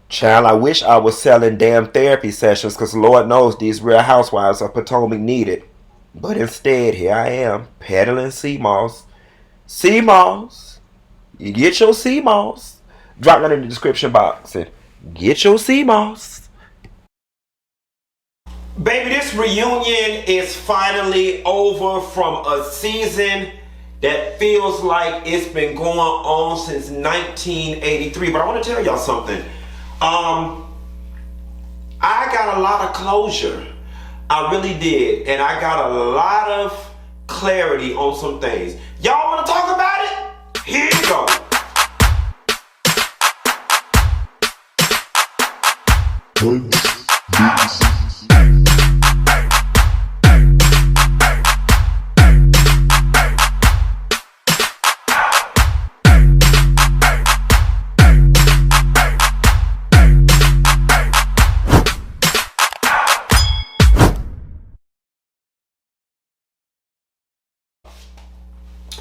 Child, I wish I was selling damn therapy sessions because Lord knows these real housewives of Potomac need it. But instead, here I am, peddling sea moss. Sea moss. You get your sea moss. Drop that in the description box and get your sea moss. Baby, this reunion is finally over from a season that feels like it's been going on since 1983. But I want to tell y'all something. I got a lot of closure. I really did. And I got a lot of clarity on some things. Y'all want to talk about it? Here you go.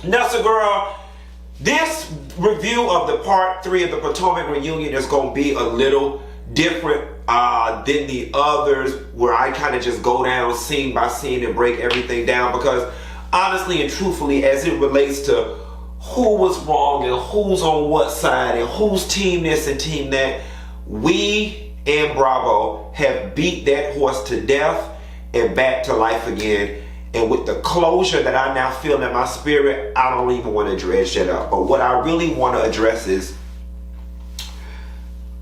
Nessa girl, this review of the part 3 of the Potomac reunion is going to be a little different than the others, where I kind of just go down scene by scene and break everything down, because honestly and truthfully, as it relates to who was wrong and who's on what side and who's team this and team that, we and Bravo have beat that horse to death and back to life again. And with the closure that I now feel in my spirit, I don't even want to dredge that up. But what I really want to address is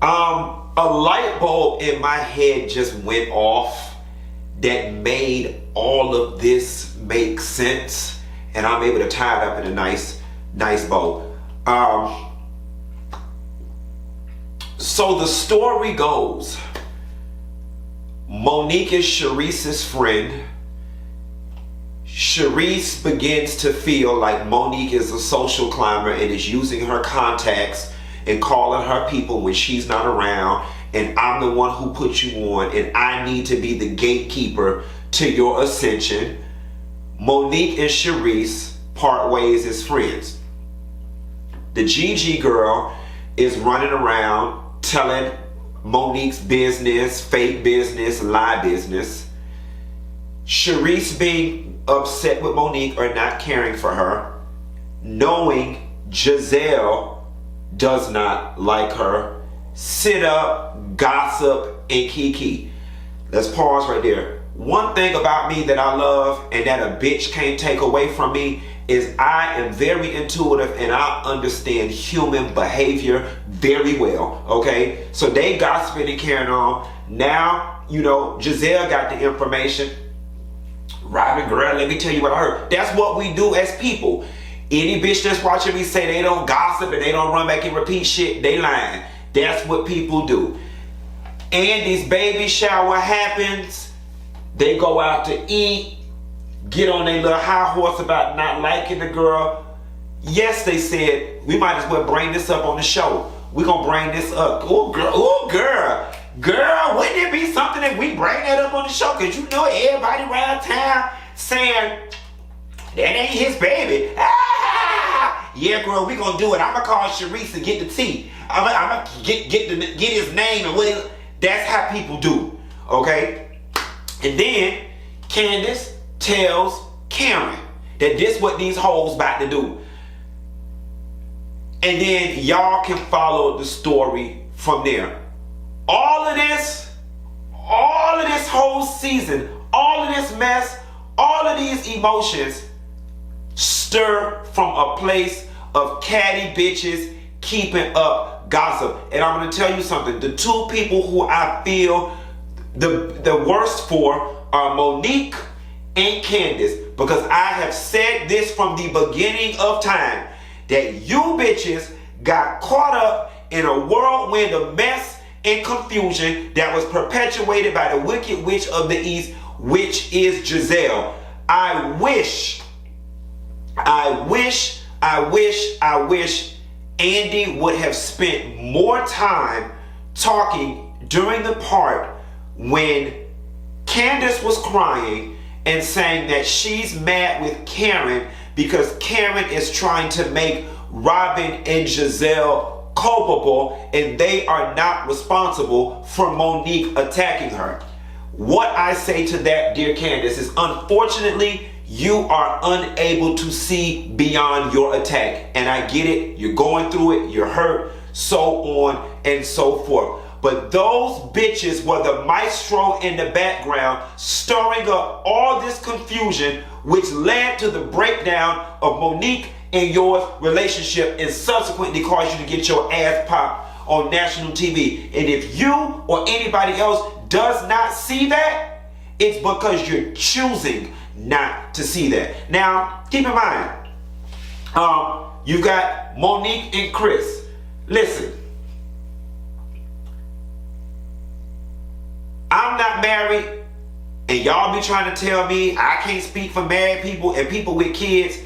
a light bulb in my head just went off that made all of this make sense, and I'm able to tie it up in a nice bow. So the story goes, Monique is Sharice's friend. Sharice begins to feel like Monique is a social climber and is using her contacts and calling her people when she's not around, and I'm the one who put you on, and I need to be the gatekeeper to your ascension. Monique and Sharice part ways as friends. The Gigi girl is running around telling Monique's business, fake business, lie business. Sharice being upset with Monique or not caring for her, knowing Gizelle does not like her, sit up, gossip, and kiki. Let's pause right there. One thing about me that I love and that a bitch can't take away from me is I am very intuitive and I understand human behavior very well, okay? So they gossiping and carrying on. Now, you know, Gizelle got the information. Robin, girl, let me tell you what I heard. That's what we do as people. Any bitch that's watching me say they don't gossip and they don't run back and repeat shit, they lying. That's what people do. Andy's baby shower happens. They go out to eat, get on their little high horse about not liking the girl. Yes, they said, we might as well bring this up on the show. We're going to bring this up. Oh, girl. Oh, girl. Girl, wouldn't it be something if we bring that up on the show? Because you know everybody around town saying, that ain't his baby. Ah! Yeah, girl, we going to do it. I'm going to call Sharice and get the tea. I'm going to get his name and what he... That's how people do, okay? And then Candiace tells Karen that this what these hoes about to do. And then y'all can follow the story from there. All of this whole season, all of this mess, all of these emotions stir from a place of catty bitches keeping up gossip. And I'm going to tell you something. The two people who I feel the worst for are Monique and Candiace, because I have said this from the beginning of time, that you bitches got caught up in a whirlwind of mess and confusion that was perpetuated by the wicked witch of the East, which is Gizelle. I wish Andy would have spent more time talking during the part when Candiace was crying and saying that she's mad with Karen because Karen is trying to make Robin and Gizelle culpable and they are not responsible for Monique attacking her. What I say to that, dear Candiace, is unfortunately, you are unable to see beyond your attack. And I get it. You're going through it. You're hurt. So on and so forth. But those bitches were the maestro in the background, stirring up all this confusion, which led to the breakdown of Monique and your relationship and subsequently caused you to get your ass popped on national TV. And if you or anybody else does not see that, it's because you're choosing not to see that. Now, keep in mind, you've got Monique and Chris. Listen, I'm not married, and y'all be trying to tell me I can't speak for married people and people with kids.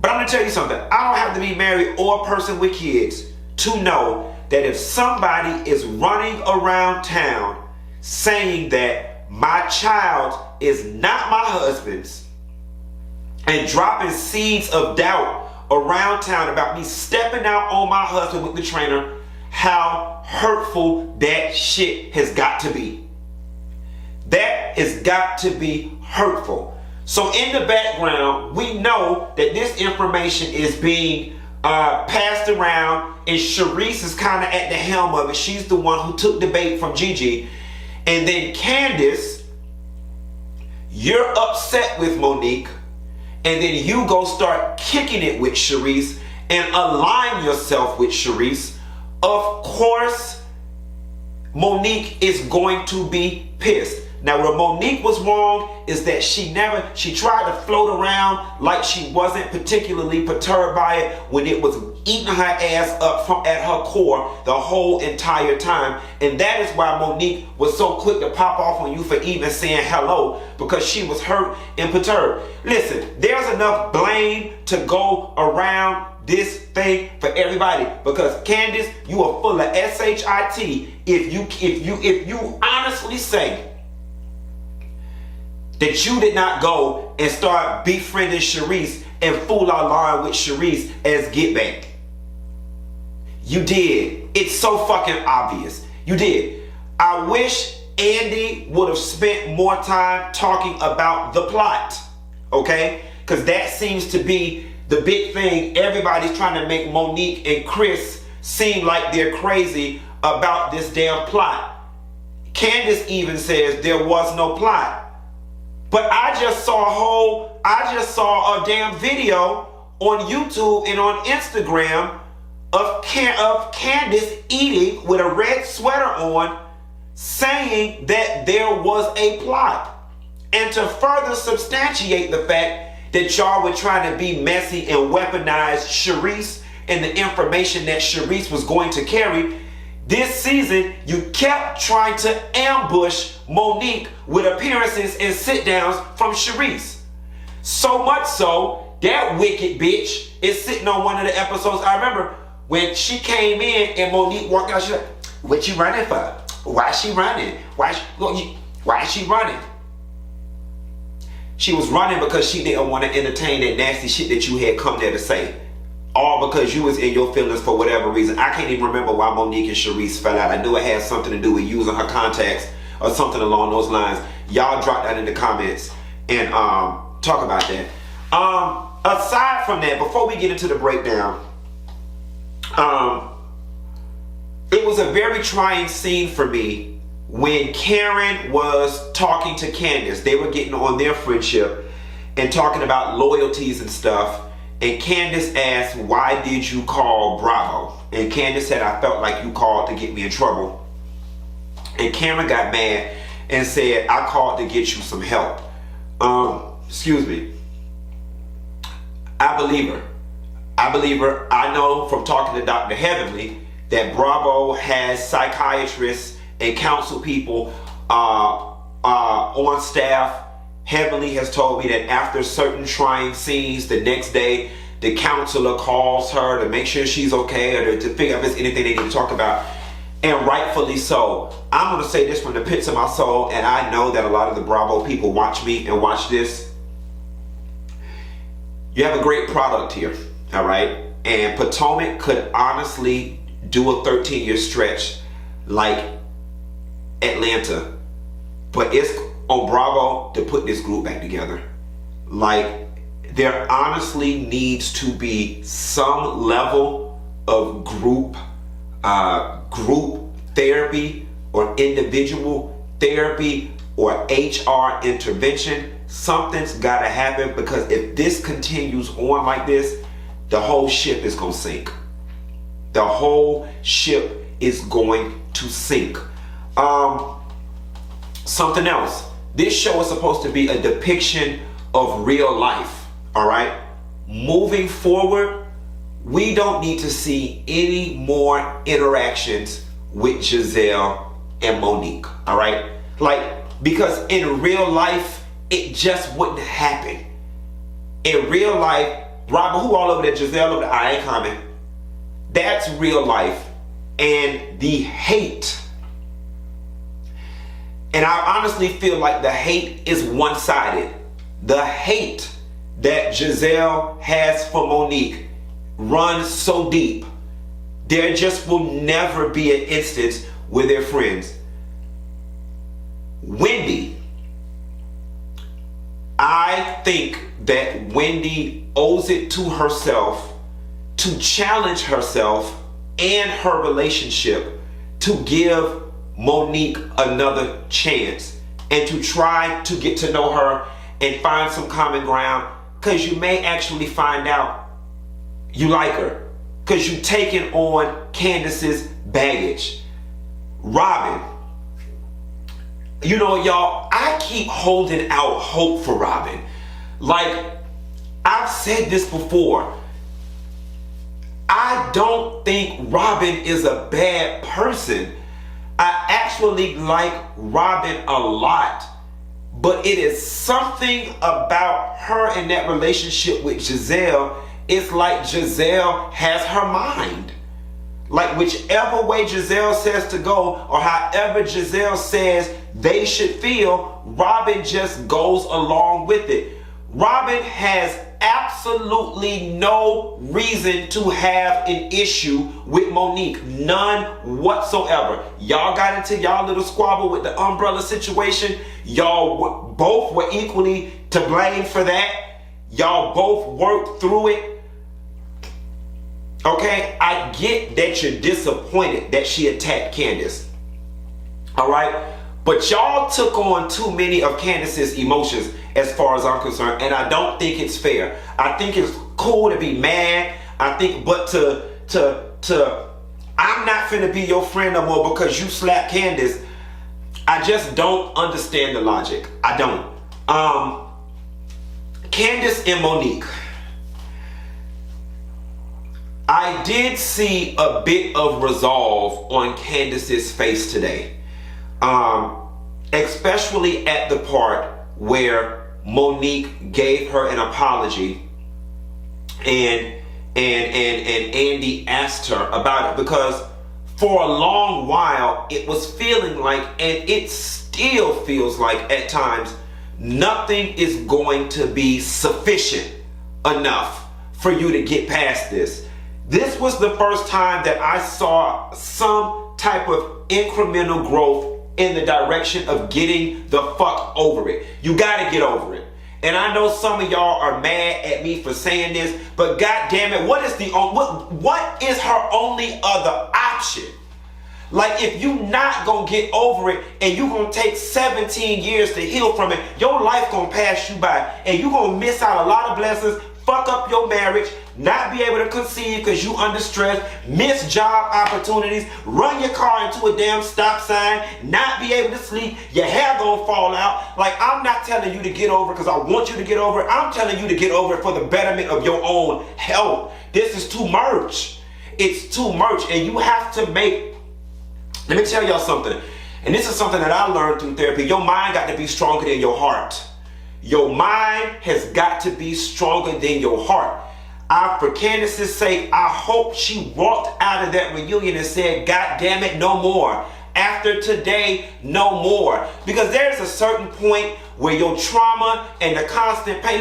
But I'm going to tell you something. I don't have to be married or a person with kids to know that if somebody is running around town saying that my child is not my husband's and dropping seeds of doubt around town about me stepping out on my husband with the trainer, how hurtful that shit has got to be. That has got to be hurtful. So in the background, we know that this information is being passed around, and Sharice is kind of at the helm of it. She's the one who took the bait from Gigi. And then Candiace, you're upset with Monique, and then you go start kicking it with Sharice and align yourself with Sharice. Of course, Monique is going to be pissed. Now, where Monique was wrong is that she tried to float around like she wasn't particularly perturbed by it when it was eating her ass up from at her core the whole entire time. And that is why Monique was so quick to pop off on you for even saying hello, because she was hurt and perturbed. Listen, there's enough blame to go around this thing for everybody, because Candiace, you are full of shit if you honestly say that you did not go and start befriending Sharice and fool our line with Sharice as get back. You did. It's so fucking obvious. You did. I wish Andy would have spent more time talking about the plot, okay? Because that seems to be the big thing. Everybody's trying to make Monique and Chris seem like they're crazy about this damn plot. Candiace even says there was no plot. But I just saw a damn video on YouTube and on Instagram of Candiace eating with a red sweater on, saying that there was a plot. And to further substantiate the fact that y'all were trying to be messy and weaponize Sharice and the information that Sharice was going to carry, this season, you kept trying to ambush Monique with appearances and sit-downs from Sharice. So much so, that wicked bitch is sitting on one of the episodes. I remember when she came in and Monique walked out, she's like, what you running for? Why is she running? Why is she running? She was running because she didn't want to entertain that nasty shit that you had come there to say. All because you was in your feelings for whatever reason. I can't even remember why Monique and Sharice fell out. I knew it had something to do with using her contacts or something along those lines. Y'all drop that in the comments and talk about that. Aside from that, before we get into the breakdown, it was a very trying scene for me when Karen was talking to Candiace. They were getting on their friendship and talking about loyalties and stuff. And Candiace asked, why did you call Bravo? And Candiace said, I felt like you called to get me in trouble. And Karen got mad and said, I called to get you some help. Excuse me. I believe her. I know from talking to Dr. Heavenly that Bravo has psychiatrists and counsel people on staff. Heavenly has told me that after certain trying scenes, the next day, the counselor calls her to make sure she's okay or to figure out if there's anything they need to talk about. And rightfully so. I'm going to say this from the pits of my soul, and I know that a lot of the Bravo people watch me and watch this. You have a great product here, all right? And Potomac could honestly do a 13-year stretch like Atlanta, but it's on Bravo to put this group back together. Like, there honestly needs to be some level of group therapy or individual therapy or HR intervention. Something's got to happen, because if this continues on like this, the whole ship is going to sink. The whole ship is going to sink. Something else. This show is supposed to be a depiction of real life. All right. Moving forward, we don't need to see any more interactions with Gizelle and Monique. All right. Like, because in real life, it just wouldn't happen. In real life, Robert, who all over there? Gizelle over there? I ain't coming. That's real life. And the hate. And I honestly feel like the hate is one-sided. The hate that Gizelle has for Monique runs so deep. There just will never be an instance where they're friends. Wendy, I think that Wendy owes it to herself to challenge herself and her relationship to give Monique another chance and to try to get to know her and find some common ground, because you may actually find out you like her, because you've taken on Candiace's baggage. Robin, you know, y'all, I keep holding out hope for Robin. Like, I've said this before. I don't think Robin is a bad person. I actually like Robin a lot. But it is something about her and that relationship with Gizelle. It's like Gizelle has her mind. Like, whichever way Gizelle says to go, or however Gizelle says they should feel, Robin just goes along with it. Robin has absolutely no reason to have an issue with Monique. None whatsoever. Y'all got into y'all little squabble with the umbrella situation. Y'all both were equally to blame for that. Y'all both worked through it. Okay, I get that you're disappointed that she attacked Candiace. All right, but y'all took on too many of Candiace's emotions as far as I'm concerned, and I don't think it's fair. I think it's cool to be mad. I think, but I'm not finna be your friend no more because you slapped Candiace. I just don't understand the logic. I don't. Candiace and Monique. I did see a bit of resolve on Candiace's face today. Especially at the part where Monique gave her an apology and Andy asked her about it, because for a long while it was feeling like, and it still feels like at times, nothing is going to be sufficient enough for you to get past this. This was the first time that I saw some type of incremental growth in the direction of getting the fuck over it. You gotta get over it. And I know some of y'all are mad at me for saying this, but god damn it, what is her only other option? Like, if you not gonna get over it and you gonna take 17 years to heal from it, your life gonna pass you by and you gonna miss out a lot of blessings, fuck up your marriage, not be able to conceive because you under stress, miss job opportunities, run your car into a damn stop sign, not be able to sleep, your hair gonna fall out. Like, I'm not telling you to get over it because I want you to get over it. I'm telling you to get over it for the betterment of your own health. This is too much. It's too much, and you have to make, let me tell y'all something, and this is something that I learned through therapy. Your mind got to be stronger than your heart. Your mind has got to be stronger than your heart. For Candiace's sake, I hope she walked out of that reunion and said, God damn it, no more. After today, no more. Because there's a certain point where your trauma and the constant pain,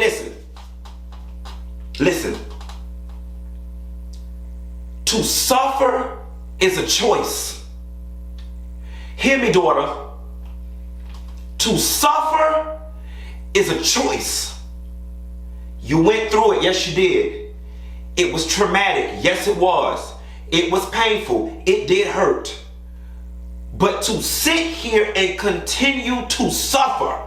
listen. To suffer is a choice. Hear me, daughter. To suffer is a choice. You went through it. Yes, you did. It was traumatic. Yes, it was. It was painful. It did hurt. But to sit here and continue to suffer,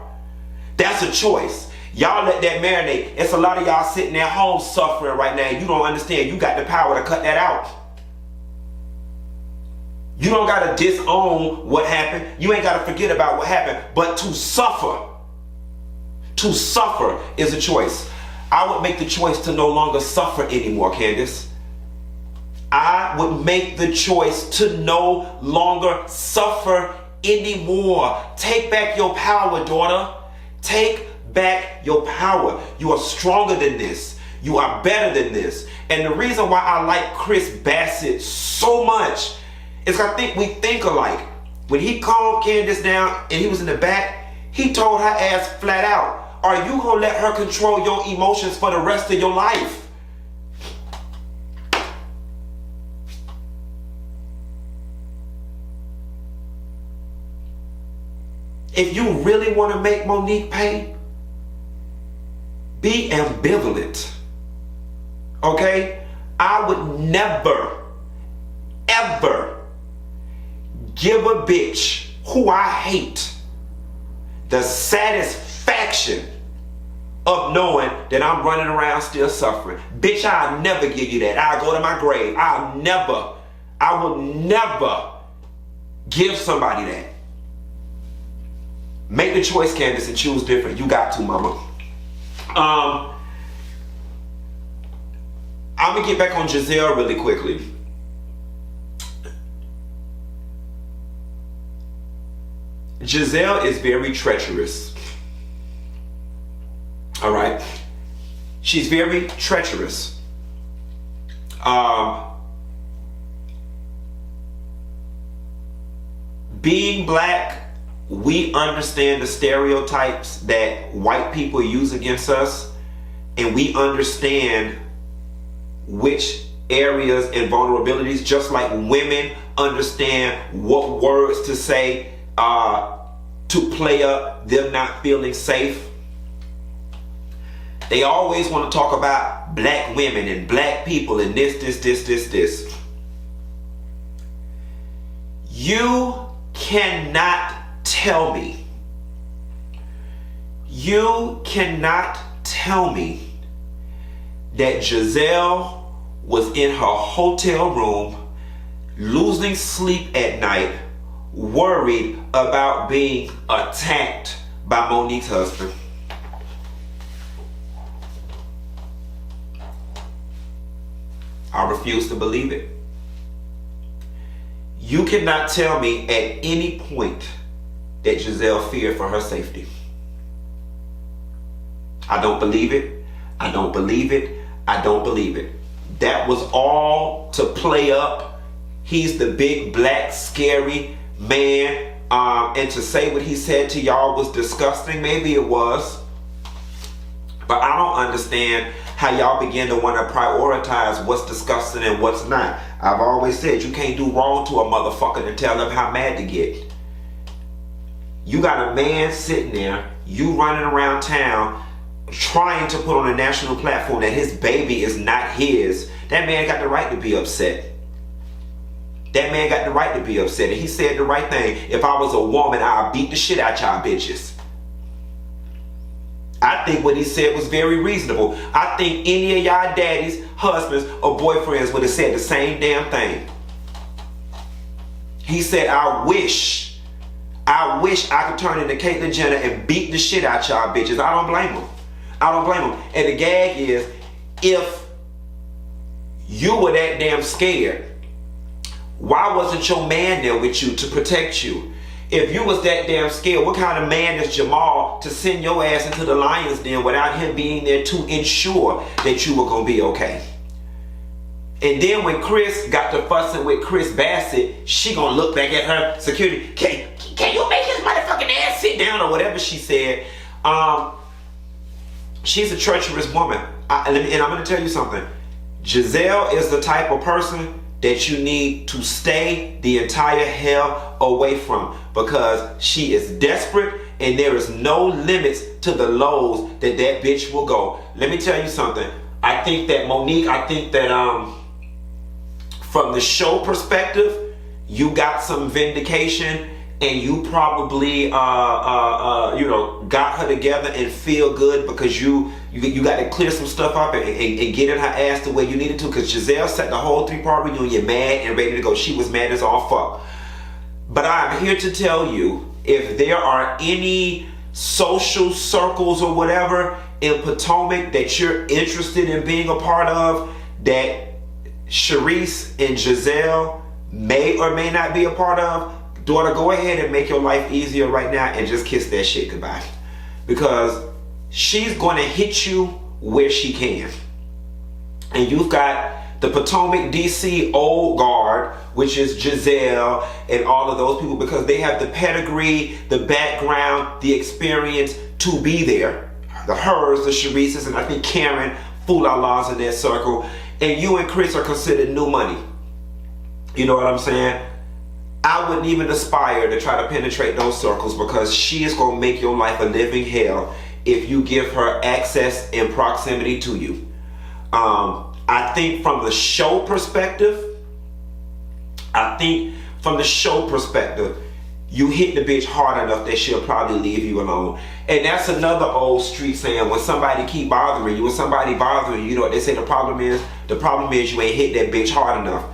that's a choice. Y'all let that marinate. It's a lot of y'all sitting at home suffering right now. You don't understand. You got the power to cut that out. You don't got to disown what happened. You ain't got to forget about what happened. But to suffer is a choice. I would make the choice to no longer suffer anymore, Candiace. I would make the choice to no longer suffer anymore. Take back your power, daughter. Take back your power. You are stronger than this. You are better than this. And the reason why I like Chris Bassett so much is I think we think alike. When he calmed Candiace down and he was in the back, he told her ass flat out, are you gonna let her control your emotions for the rest of your life? If you really want to make Monique pay, be ambivalent. Okay? I would never, ever give a bitch who I hate the satisfaction of knowing that I'm running around still suffering. Bitch, I'll never give you that. I'll go to my grave. I will never give somebody that. Make the choice, Candiace, and choose different. You got to, mama. I'm going to get back on Gizelle really quickly. Gizelle is very treacherous. All right? She's very treacherous. Being black, we understand the stereotypes that white people use against us, and we understand which areas and vulnerabilities, just like women understand what words to say to play up them not feeling safe. They always want to talk about black women and black people and this. You cannot tell me that Gizelle was in her hotel room losing sleep at night, worried about being attacked by Monique's husband. I refuse to believe it. You cannot tell me at any point that Gizelle feared for her safety. I don't believe it. I don't believe it. I don't believe it. That was all to play up. He's the big black scary man. And to say what he said to y'all was disgusting. Maybe it was. But I don't understand how y'all begin to want to prioritize what's disgusting and what's not. I've always said you can't do wrong to a motherfucker and tell them how mad to get. You got a man sitting there, you running around town trying to put on a national platform that his baby is not his. That man got the right to be upset. That man got the right to be upset. And he said the right thing. If I was a woman, I'd beat the shit out y'all bitches. I think what he said was very reasonable. I think any of y'all daddies, husbands, or boyfriends would have said the same damn thing. He said, I wish I could turn into Caitlyn Jenner and beat the shit out y'all bitches. I don't blame him. I don't blame him. And the gag is, if you were that damn scared, why wasn't your man there with you to protect you? If you was that damn scared, what kind of man is Jamal to send your ass into the lion's den without him being there to ensure that you were going to be okay? And then when Chris got to fussing with Chris Bassett, she going to look back at her security. Can you make his motherfucking ass sit down or whatever she said? She's a treacherous woman. And I'm going to tell you something. Gizelle is the type of person that you need to stay the entire hell away from, because she is desperate and there is no limits to the lows that bitch will go. Let me tell you something. I think that Monique, from the show perspective, you got some vindication, and you probably got her together and feel good because you got to clear some stuff up and get in her ass the way you needed to, because Gizelle set the whole 3-part reunion mad and ready to go. She was mad as all fuck. But I'm here to tell you, if there are any social circles or whatever in Potomac that you're interested in being a part of, that Sharice and Gizelle may or may not be a part of, daughter, go ahead and make your life easier right now and just kiss that shit goodbye. Because she's going to hit you where she can. And you've got the Potomac, DC old guard, which is Gizelle and all of those people, because they have the pedigree, the background, the experience to be there. The hers, the Sharices, and I think Karen, Foolala's in that circle. And you and Chris are considered new money. You know what I'm saying? I wouldn't even aspire to try to penetrate those circles, because she is going to make your life a living hell if you give her access and proximity to you. I think from the show perspective, you hit the bitch hard enough that she'll probably leave you alone. And that's another old street saying, when somebody keep bothering you, you know what they say the problem is? The problem is you ain't hit that bitch hard enough.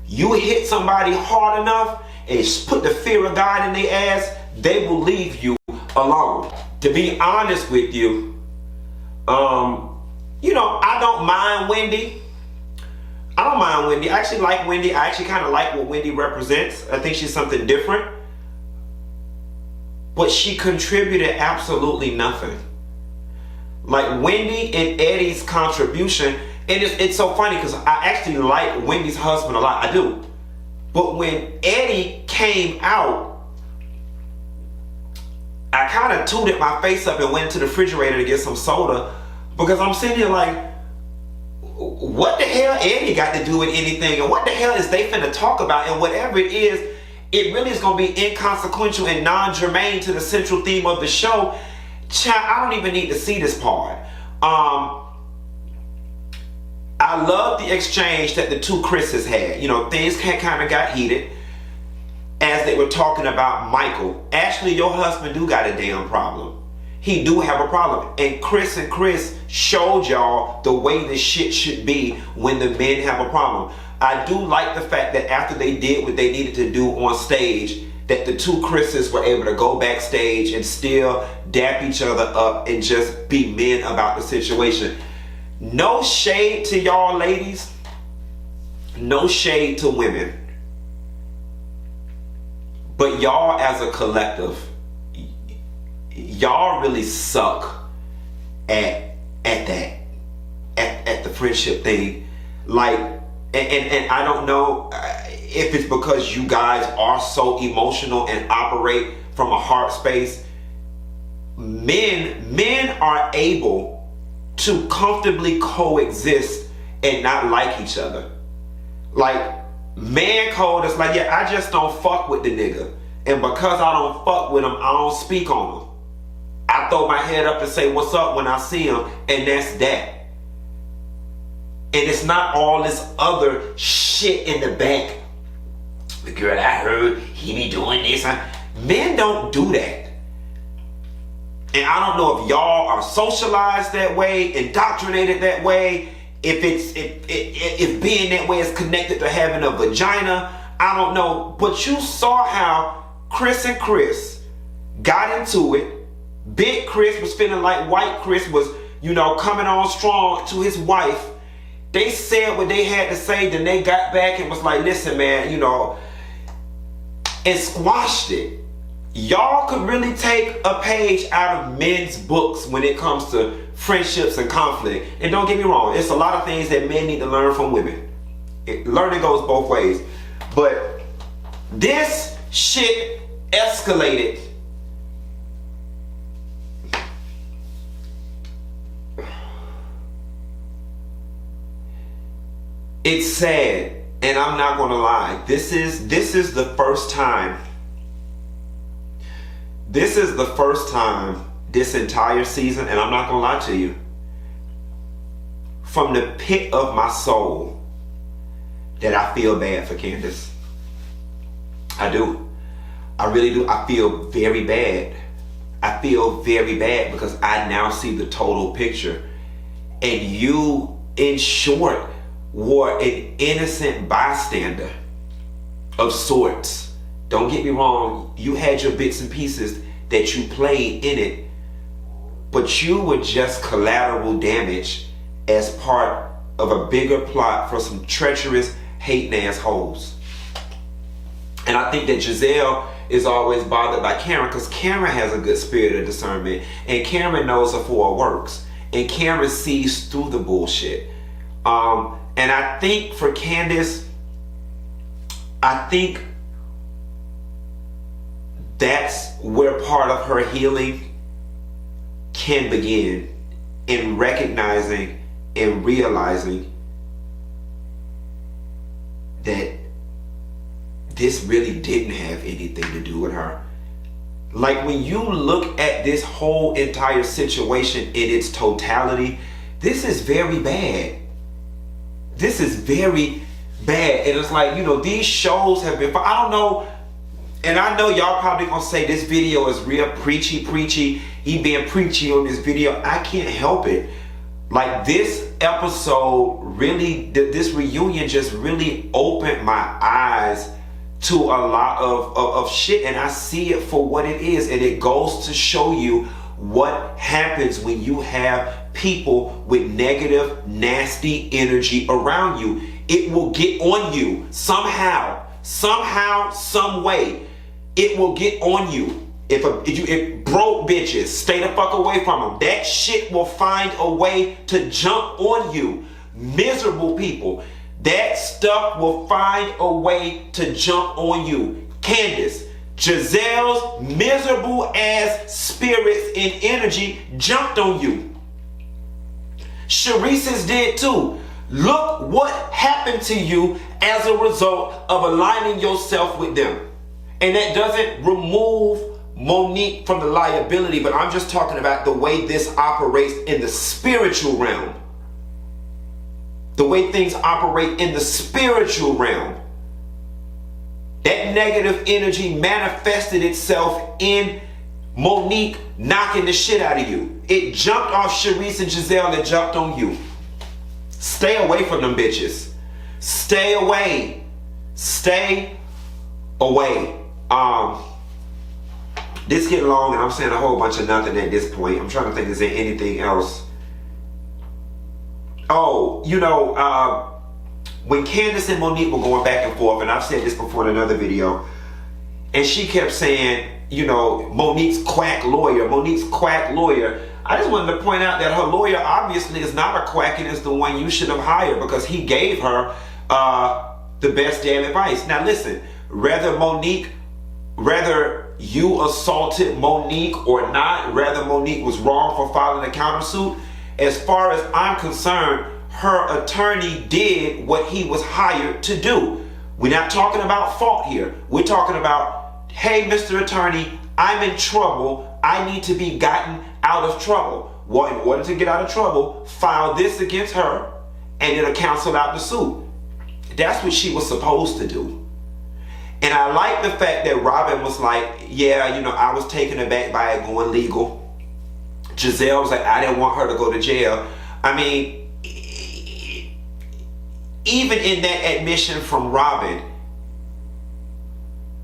You hit somebody hard enough and put the fear of God in their ass, they will leave you alone. To be honest with you, I don't mind Wendy. I actually like Wendy. I actually kind of like what Wendy represents. I think she's something different. But she contributed absolutely nothing. Like Wendy and Eddie's contribution, and it's so funny because I actually like Wendy's husband a lot. I do. But when Eddie came out, I kind of tooted my face up and went to the refrigerator to get some soda, because I'm sitting here like, what the hell Eddie got to do with anything? And what the hell is they finna talk about? And whatever it is, it really is going to be inconsequential and non-germane to the central theme of the show. Child, I don't even need to see this part. I love the exchange that the two Chris's had. Things kind of got heated as they were talking about Michael. Ashley, your husband do got a damn problem. He do have a problem. And Chris showed y'all the way this shit should be when the men have a problem. I do like the fact that after they did what they needed to do on stage, that the two Chris's were able to go backstage and still dap each other up and just be men about the situation. No shade to y'all ladies. No shade to women. But y'all as a collective, y'all really suck at the friendship thing. Like, and I don't know if it's because you guys are so emotional and operate from a heart space. Men are able to comfortably coexist and not like each other. Like, man code is like, yeah, I just don't fuck with the nigga. And because I don't fuck with him, I don't speak on him. I throw my head up and say what's up when I see him, and that's that. And it's not all this other shit in the back. The girl, I heard he be doing this. Men don't do that. And I don't know if y'all are socialized that way, indoctrinated that way, if being that way is connected to having a vagina. I don't know. But you saw how Chris and Chris got into it. Big Chris was feeling like white Chris was, coming on strong to his wife. They said what they had to say, then they got back and was like, listen, man, and squashed it. Y'all could really take a page out of men's books when it comes to friendships and conflict. And don't get me wrong, it's a lot of things that men need to learn from women. Learning goes both ways. But this shit escalated. It's sad And I'm not gonna lie, this is the first time. This is the first time this entire season, and I'm not gonna lie to you, from the pit of my soul, that I feel bad for Candiace. I do. I really do. I feel very bad. I feel very bad because I now see the total picture. And you, in short, were an innocent bystander of sorts. Don't get me wrong, you had your bits and pieces that you played in it, but you were just collateral damage as part of a bigger plot for some treacherous, hating assholes. And I think that Gizelle is always bothered by Karen because Karen has a good spirit of discernment, and Karen knows her for her works, and Karen sees through the bullshit. And I think for Candiace, I think that's where part of her healing can begin, in recognizing and realizing that this really didn't have anything to do with her. Like, when you look at this whole entire situation in its totality, this is very bad. This is very bad. And it's like, you know, these shows have been, I don't know, and I know y'all probably gonna say this video is real preachy, he being preachy on this video. I can't help it. Like, this episode really, this reunion just really opened my eyes to a lot of shit, and I see it for what it is. And it goes to show you what happens when you have people with negative, nasty energy around you. It will get on you somehow, some way. It will get on you. If broke bitches, stay the fuck away from them. That shit will find a way to jump on you. Miserable people, that stuff will find a way to jump on you. Candiace, Gizelle's miserable ass spirits and energy jumped on you. Sharice's did too. Look what happened to you as a result of aligning yourself with them. And that doesn't remove Monique from the liability, but I'm just talking about the way this operates in the spiritual realm. The way things operate in the spiritual realm. That negative energy manifested itself in Monique knocking the shit out of you. It jumped off Sharice and Gizelle and jumped on you. Stay away from them bitches. Stay away. Stay away. This getting long and I'm saying a whole bunch of nothing at this point. I'm trying to think, is there anything else? Oh, you know, when Candiace and Monique were going back and forth, and I've said this before in another video, and she kept saying, you know, Monique's quack lawyer. I just wanted to point out that her lawyer obviously is not a quack, and is the one you should have hired, because he gave her the best damn advice. Now listen, whether you assaulted Monique or not, whether Monique was wrong for filing a countersuit, as far as I'm concerned, her attorney did what he was hired to do. We're not talking about fault here. We're talking about, hey, Mr. Attorney, I'm in trouble. I need to be gotten out of trouble. Well, in order to get out of trouble, file this against her and it'll cancel out the suit. That's what she was supposed to do. And I like the fact that Robin was like, yeah, you know, I was taken aback by it going legal. Gizelle was like, I didn't want her to go to jail. I mean, even in that admission from Robin,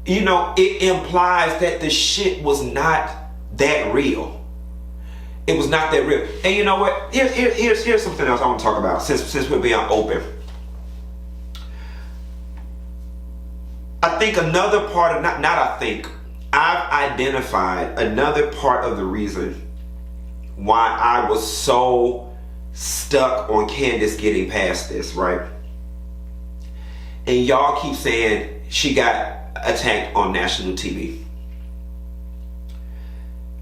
you know, it implies that the shit was not that real. It was not that real. And you know what? Here's something else I want to talk about since we're being open. I think another part of, I've identified another part of the reason why I was so stuck on Candiace getting past this, right? And y'all keep saying she got attacked on national TV.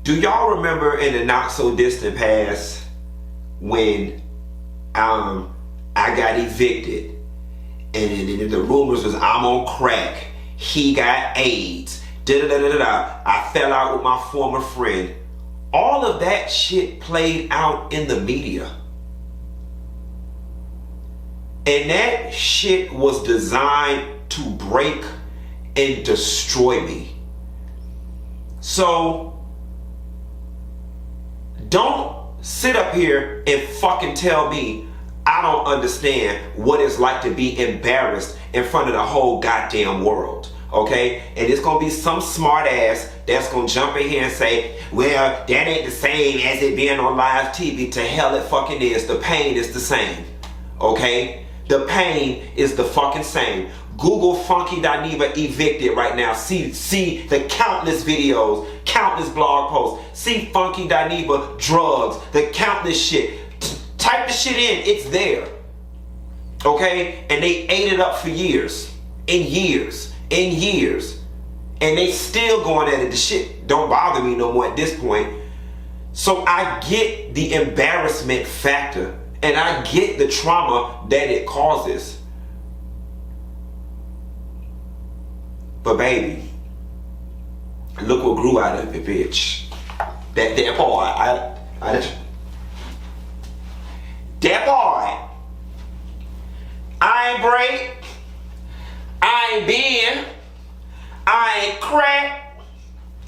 Do y'all remember in the not so distant past when I got evicted And the rumors was I'm on crack. He got AIDS. I fell out with my former friend. All of that shit played out in the media. And that shit was designed to break and destroy me. So don't sit up here and fucking tell me I don't understand what it's like to be embarrassed in front of the whole goddamn world. Okay? And it's gonna be some smart ass that's gonna jump in here and say, well, that ain't the same as it being on live TV. To hell it fucking is. The pain is the same. Okay? The pain is the fucking same. Google Funky Dineva evicted right now. See the countless videos, countless blog posts. See Funky Dineva drugs, the countless shit. Type the shit in, it's there. Okay? And they ate it up for years. And years. And years. And they still going at it. The shit don't bother me no more at this point. So I get the embarrassment factor. And I get the trauma that it causes. But baby, look what grew out of it, bitch. That boy, that boy, I ain't break, I ain't been, I ain't crack.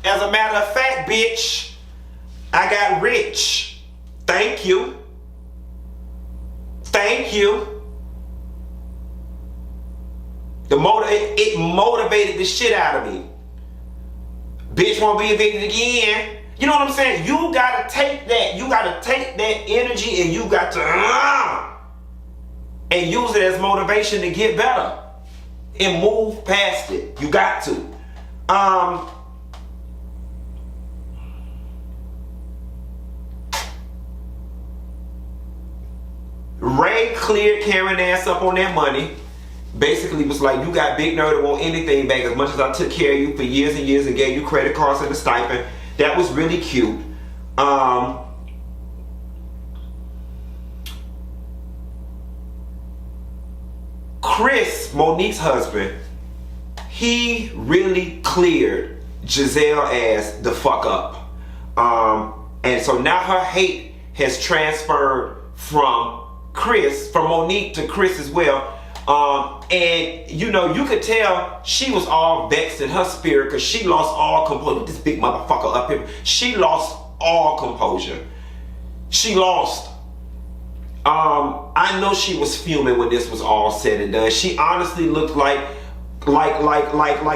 As a matter of fact, bitch, I got rich. Thank you. Thank you. It motivated the shit out of me. Bitch won't be evicted again. You know what I'm saying? You gotta take that. You gotta take that energy and you got to and use it as motivation to get better and move past it. You got to. Ray cleared Karen ass up on that money. Basically was like, you got big nerve to want anything back. As much as I took care of you for years and years and gave you credit cards and a stipend. That was really cute. Chris, Monique's husband, he really cleared Gizelle ass the fuck up. And so now her hate has transferred from Monique to Chris as well. And you know, you could tell she was all vexed in her spirit because she lost all composure. This big motherfucker up here, she lost all composure. She lost. I know she was fuming when this was all said and done. She honestly looked like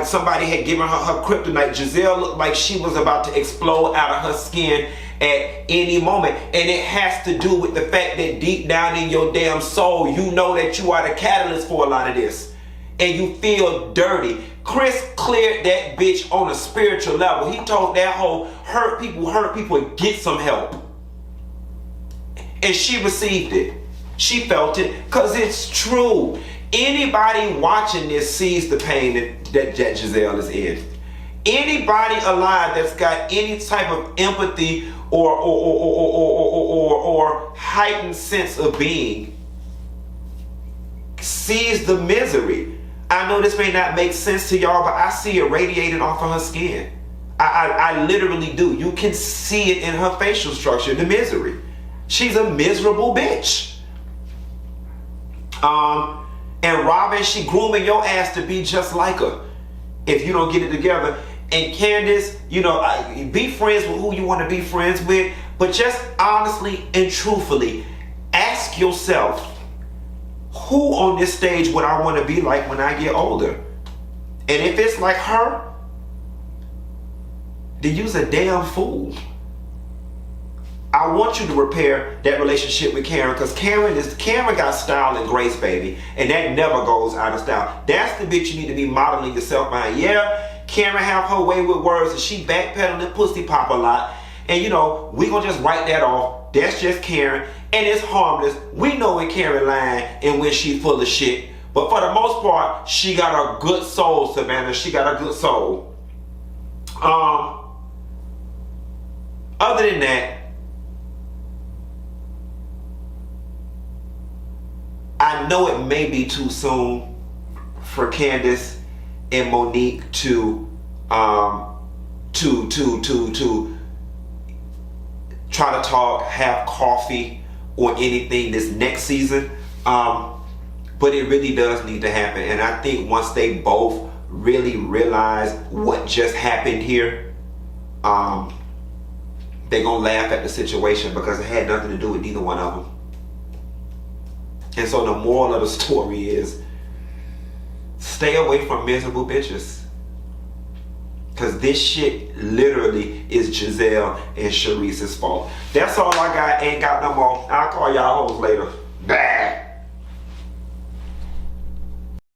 somebody had given her kryptonite. Gizelle looked like she was about to explode out of her skin at any moment. And it has to do with the fact that deep down in your damn soul, you know that you are the catalyst for a lot of this. And you feel dirty. Chris cleared that bitch on a spiritual level. He told that whole hurt people and get some help. And she received it. She felt it because it's true. Anybody watching this sees the pain that Gizelle is in. Anybody alive that's got any type of empathy or heightened sense of being sees the misery. I know this may not make sense to y'all, but I see it radiating off of her skin. I literally do. You can see it in her facial structure, the misery. She's a miserable bitch. And Robin, she grooming your ass to be just like her if you don't get it together. And Candiace, you know, be friends with who you want to be friends with, but just honestly and truthfully ask yourself, who on this stage would I want to be like when I get older? And if it's like her, then you's a damn fool. I want you to repair that relationship with Karen, because Karen got style and grace, baby, and that never goes out of style. That's the bitch you need to be modeling yourself behind. Yeah, Karen have her way with words, and she backpedaling pussy pop a lot, and you know, we gonna just write that off. That's just Karen, and it's harmless. We know when Karen lying and when she full of shit, but for the most part, she got a good soul, Savannah. She got a good soul. Other than that, I know it may be too soon, for Candiace and Monique to try to talk, have coffee, or anything this next season. But it really does need to happen. And I think once they both really realize what just happened here, they're gonna laugh at the situation because it had nothing to do with neither one of them. And so the moral of the story is, stay away from miserable bitches. Because this shit literally is Gizelle and Sharice's fault. That's all I got. Ain't got no more. I'll call y'all hoes later. Bye.